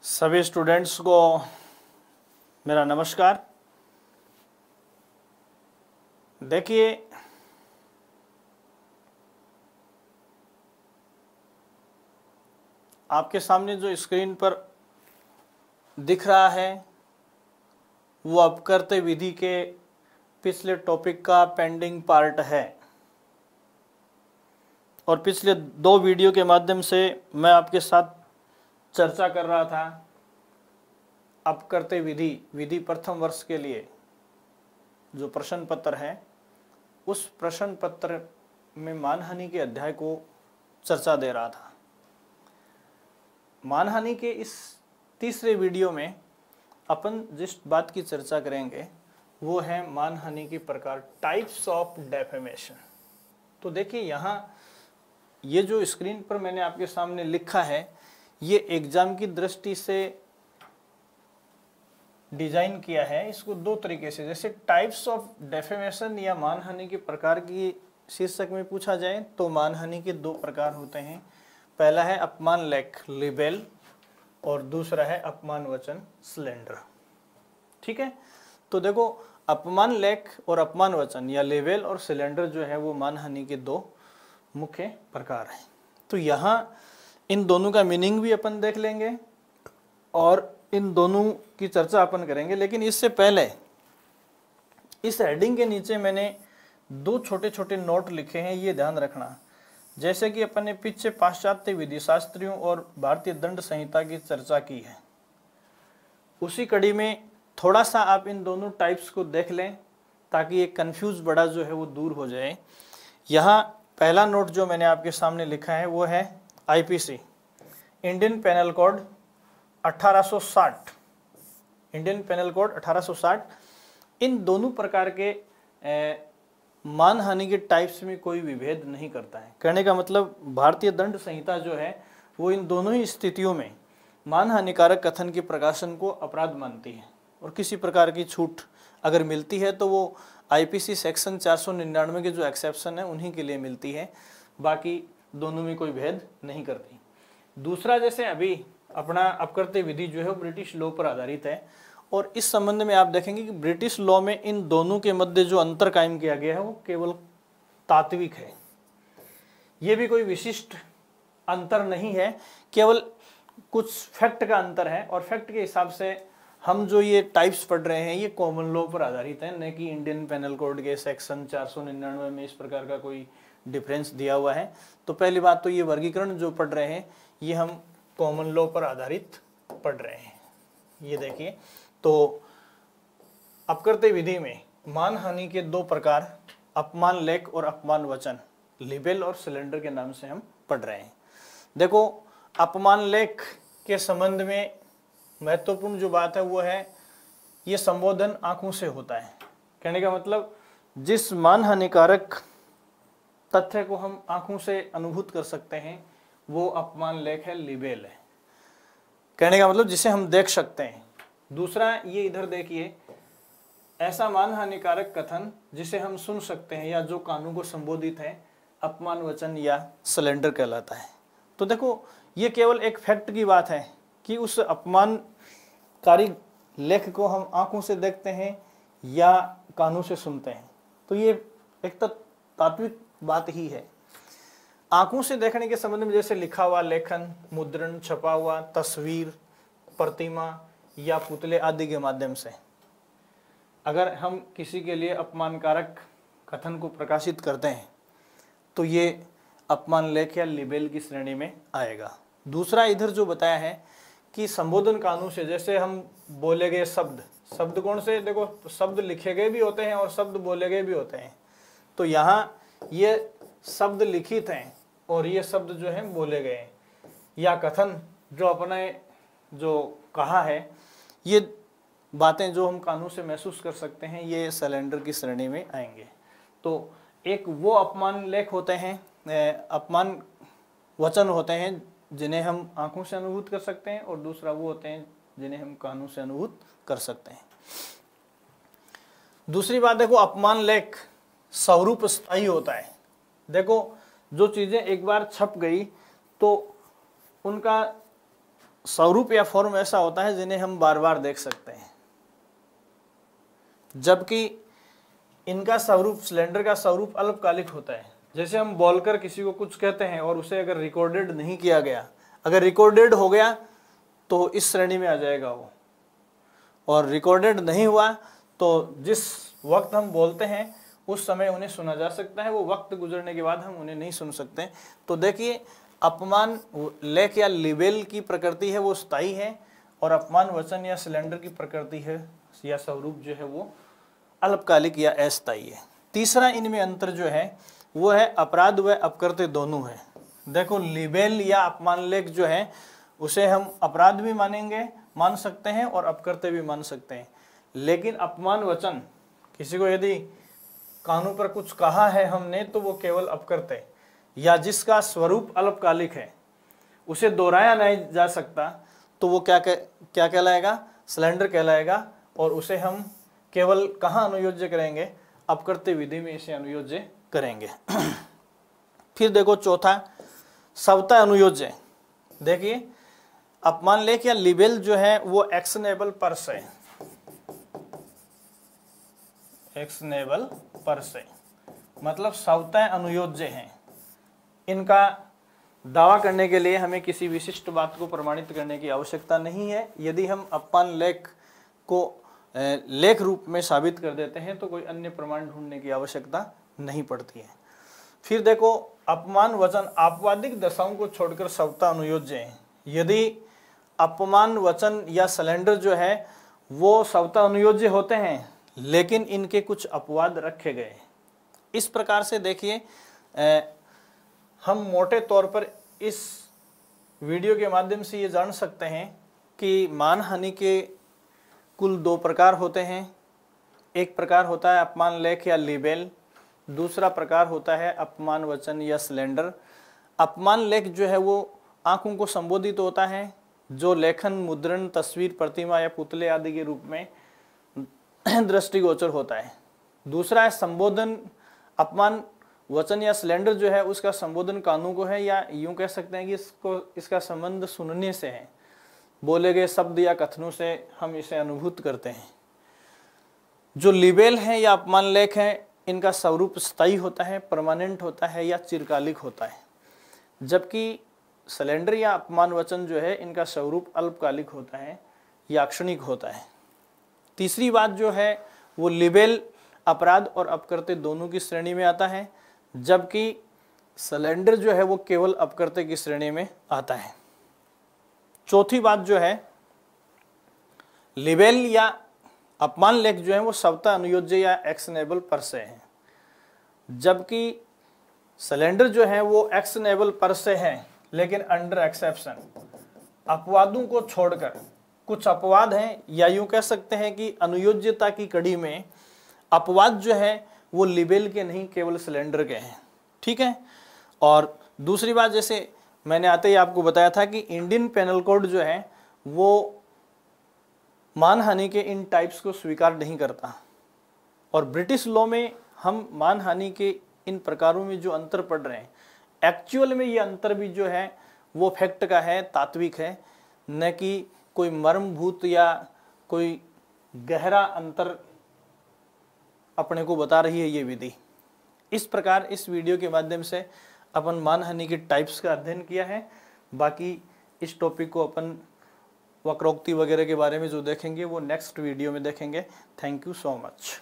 सभी स्टूडेंट्स को मेरा नमस्कार। देखिए, आपके सामने जो स्क्रीन पर दिख रहा है वो अपकर्त्य विधि के पिछले टॉपिक का पेंडिंग पार्ट है और पिछले 2 वीडियो के माध्यम से मैं आपके साथ चर्चा कर रहा था अपकर्त्य विधि प्रथम वर्ष के लिए जो प्रश्न पत्र है, उस प्रश्न पत्र में मानहानि के अध्याय को चर्चा दे रहा था। मानहानि के इस तीसरे वीडियो में अपन जिस बात की चर्चा करेंगे वो है मानहानि के प्रकार, टाइप्स ऑफ डेफेमेशन। तो देखिए, यहाँ ये जो स्क्रीन पर मैंने आपके सामने लिखा है, ये एग्जाम की दृष्टि से डिजाइन किया है। इसको 2 तरीके से, जैसे टाइप्स ऑफ डेफेमेशन या मानहानि के प्रकार की शीर्षक में पूछा जाए तो मानहानि के 2 प्रकार होते हैं। पहला है अपमान लेख लिबेल और दूसरा है अपमान वचन स्लेंडर। ठीक है, तो देखो, अपमान लेख और अपमान वचन या लेबेल और सिलेंडर जो है वो मानहानि के 2 मुख्य प्रकार हैं। तो यहाँ इन दोनों का मीनिंग भी अपन देख लेंगे और इन दोनों की चर्चा अपन करेंगे। लेकिन इससे पहले इस हेडिंग के नीचे मैंने 2 छोटे छोटे नोट लिखे हैं, ये ध्यान रखना। जैसे कि अपन ने पीछे पाश्चात्य विधि शास्त्रियों और भारतीय दंड संहिता की चर्चा की है, उसी कड़ी में थोड़ा सा आप इन दोनों टाइप्स को देख लें ताकि एक कंफ्यूज बड़ा जो है वो दूर हो जाए। यहाँ पहला नोट जो मैंने आपके सामने लिखा है वो है IPC, Indian penal code 1860। Indian penal code 1860 इन दोनों प्रकार के मानहानि के टाइप्स में कोई विभेद नहीं करता है। कहने का मतलब, भारतीय दंड संहिता जो है वो इन दोनों ही स्थितियों में मानहानिकारक कथन के प्रकाशन को अपराध मानती है और किसी प्रकार की छूट अगर मिलती है तो वो आईपीसी सेक्शन 499 के जो एक्सेप्शन है उन्हीं के लिए मिलती है, बाकी दोनों में कोई भेद नहीं करती। दूसरा, जैसे अभी अपना अपकर्त्य विधि जो है वो ब्रिटिश लॉ पर आधारित है और इस संबंध में आप देखेंगे कि ब्रिटिश लॉ में इन दोनों के मध्य जो अंतर कायम किया गया है वो केवल तात्विक है। ये भी कोई विशिष्ट अंतर नहीं है, केवल कुछ फैक्ट का अंतर है और फैक्ट के हिसाब से हम जो ये टाइप्स पढ़ रहे हैं ये कॉमन लॉ पर आधारित है, न कि इंडियन पेनल कोड के सेक्शन 499 में इस प्रकार का कोई डिफरेंस दिया हुआ है। तो पहली बात तो ये वर्गीकरण जो पढ़ रहे हैं ये हम कॉमन लॉ पर आधारित पढ़ रहे हैं। ये देखिए, तो अपकर्त्य विधि में मानहानि के 2 प्रकार, अपमान लेख और अपमान वचन, लिबेल और सिलेंडर के नाम से हम पढ़ रहे हैं। देखो, अपमान लेख के संबंध में महत्वपूर्ण जो बात है वो है ये संबोधन आंखों से होता है। कहने का मतलब, जिस मानहानिकारक तथ्य को हम आंखों से अनुभूत कर सकते हैं वो अपमान लेख है, लिबेल है। कहने का मतलब जिसे हम देख सकते हैं। दूसरा, ये इधर देखिए, ऐसा मानहानिकारक कथन जिसे हम सुन सकते हैं या जो कानों को संबोधित है, अपमान वचन या सिलेंडर कहलाता है। तो देखो, ये केवल एक फैक्ट की बात है कि उस अपमानकारी लेख को हम आंखों से देखते हैं या कानों से सुनते हैं। तो ये एक तात्विक बात ही है। आंखों से देखने के संबंध में जैसे लिखा हुआ लेखन, मुद्रण, छपा हुआ, तस्वीर, प्रतिमा या पुतले आदि के माध्यम से अगर हम किसी के लिए अपमानकारक कथन को प्रकाशित करते हैं तो ये अपमान लेख या लिबेल की श्रेणी में आएगा। दूसरा, इधर जो बताया है कि संबोधन कानों से, जैसे हम बोले गए शब्द कौन से, देखो, शब्द लिखे गए भी होते हैं और शब्द बोले गए भी होते हैं। तो यहाँ ये शब्द लिखित हैं और ये शब्द जो हैं बोले गए हैं, या कथन जो अपने जो कहा है, ये बातें जो हम कानों से महसूस कर सकते हैं, ये सिलेंडर की श्रेणी में आएंगे। तो एक वो अपमान लेख होते हैं, अपमान वचन होते हैं जिन्हें हम आंखों से अनुभूत कर सकते हैं और दूसरा वो होते हैं जिन्हें हम कानों से अनुभूत कर सकते हैं। दूसरी बात, देखो, अपमान लेख स्वरूप स्थायी होता है। देखो, जो चीज़ें एक बार छप गई तो उनका स्वरूप या फॉर्म ऐसा होता है जिन्हें हम बार बार देख सकते हैं, जबकि इनका स्वरूप, सिलेंडर का स्वरूप अल्पकालिक होता है। जैसे हम बोलकर किसी को कुछ कहते हैं और उसे अगर रिकॉर्डेड नहीं किया गया, अगर रिकॉर्डेड हो गया तो इस श्रेणी में आ जाएगा वो, और रिकॉर्डेड नहीं हुआ तो जिस वक्त हम बोलते हैं उस समय उन्हें सुना जा सकता है, वो वक्त गुजरने के बाद हम उन्हें नहीं सुन सकते। तो देखिए, अपमान लेख या लिबेल की प्रकृति है वो स्थायी है, और अपमान वचन या सिलेंडर की प्रकृति है या स्वरूप जो है वो अल्पकालिक या अस्थायी है। तीसरा इनमें अंतर जो है वो है अपराध व अपकृत्य दोनों है। देखो, लिबेल या अपमान लेख जो है उसे हम अपराध भी मान सकते हैं और अपकृत्य भी मान सकते हैं, लेकिन अपमान वचन, किसी को यदि कानून पर कुछ कहा है हमने तो वो केवल अपकृत्य, या जिसका स्वरूप अल्पकालिक है उसे दोहराया नहीं जा सकता तो वो क्या कहलाएगा, सिलेंडर कहलाएगा, और उसे हम केवल कहाँ अनुयोज्य करेंगे, अपकृत्य विधि में इसे अनुयोज्य करेंगे। फिर देखो चौथा, स्वतः अनुयोज्य। देखिए, अपमान लेख या लिबेल जो है वो एक्शनेबल पर से, एक्शनेबल पर से मतलब स्वतः अनुयोज्य हैं। इनका दावा करने के लिए हमें किसी विशिष्ट बात को प्रमाणित करने की आवश्यकता नहीं है। यदि हम अपमान लेख को लेख रूप में साबित कर देते हैं तो कोई अन्य प्रमाण ढूंढने की आवश्यकता नहीं पड़ती है। फिर देखो, अपमान वचन आपवादिक दशाओं को छोड़कर स्वतः अनुयोज्य है। यदि अपमान वचन या सिलेंडर जो है वो स्वतः अनुयोज्य होते हैं, लेकिन इनके कुछ अपवाद रखे गए। इस प्रकार से देखिए, हम मोटे तौर पर इस वीडियो के माध्यम से ये जान सकते हैं कि मानहानि के कुल दो प्रकार होते हैं। एक प्रकार होता है अपमान लेख या लिबेल, दूसरा प्रकार होता है अपमान वचन या सिलेंडर। अपमान लेख जो है वो आंखों को संबोधित होता है, जो लेखन, मुद्रण, तस्वीर, प्रतिमा या पुतले आदि के रूप में दृष्टिगोचर होता है। दूसरा है संबोधन। अपमान वचन या सिलेंडर जो है उसका संबोधन कानों को है, या यूं कह सकते हैं कि इसका संबंध सुनने से है, बोले गए शब्द या कथनों से हम इसे अनुभूत करते हैं। जो लिबेल है या अपमान लेख है, इनका स्वरूप स्थायी होता है, परमानेंट होता है या चिरकालिक होता है, जबकि सिलेंडर या अपमान वचन जो है इनका स्वरूप अल्पकालिक होता है या क्षणिक होता है। तीसरी बात जो है वो लिबेल अपराध और अपकृत्य दोनों की श्रेणी में आता है, जबकि सिलेंडर जो है वो केवल अपकृत्य की श्रेणी में आता है। चौथी बात जो है, लिबेल या अपमान लेख जो है वो स्वतः अनुयोज्य या एक्शनेबल पर से है, जबकि सिलेंडर जो है वो एक्शनेबल पर से है लेकिन अंडर एक्सेप्शन, अपवादों को छोड़कर। कुछ अपवाद हैं, या यूं कह सकते हैं कि अनुयोज्यता की कड़ी में अपवाद जो है वो लिबेल के नहीं, केवल सिलेंडर के हैं। ठीक है। और दूसरी बात, जैसे मैंने आते ही आपको बताया था कि इंडियन पेनल कोड जो है वो मानहानि के इन टाइप्स को स्वीकार नहीं करता, और ब्रिटिश लॉ में हम मानहानि के इन प्रकारों में जो अंतर पढ़ रहे हैं, एक्चुअल में ये अंतर भी जो है वो फैक्ट का है, तात्विक है, न कि कोई मर्मभूत या कोई गहरा अंतर अपने को बता रही है ये विधि। इस प्रकार इस वीडियो के माध्यम से अपन मानहानि के टाइप्स का अध्ययन किया है। बाकी इस टॉपिक को अपन वक्रोक्ति वगैरह के बारे में जो देखेंगे वो नेक्स्ट वीडियो में देखेंगे। Thank you so much.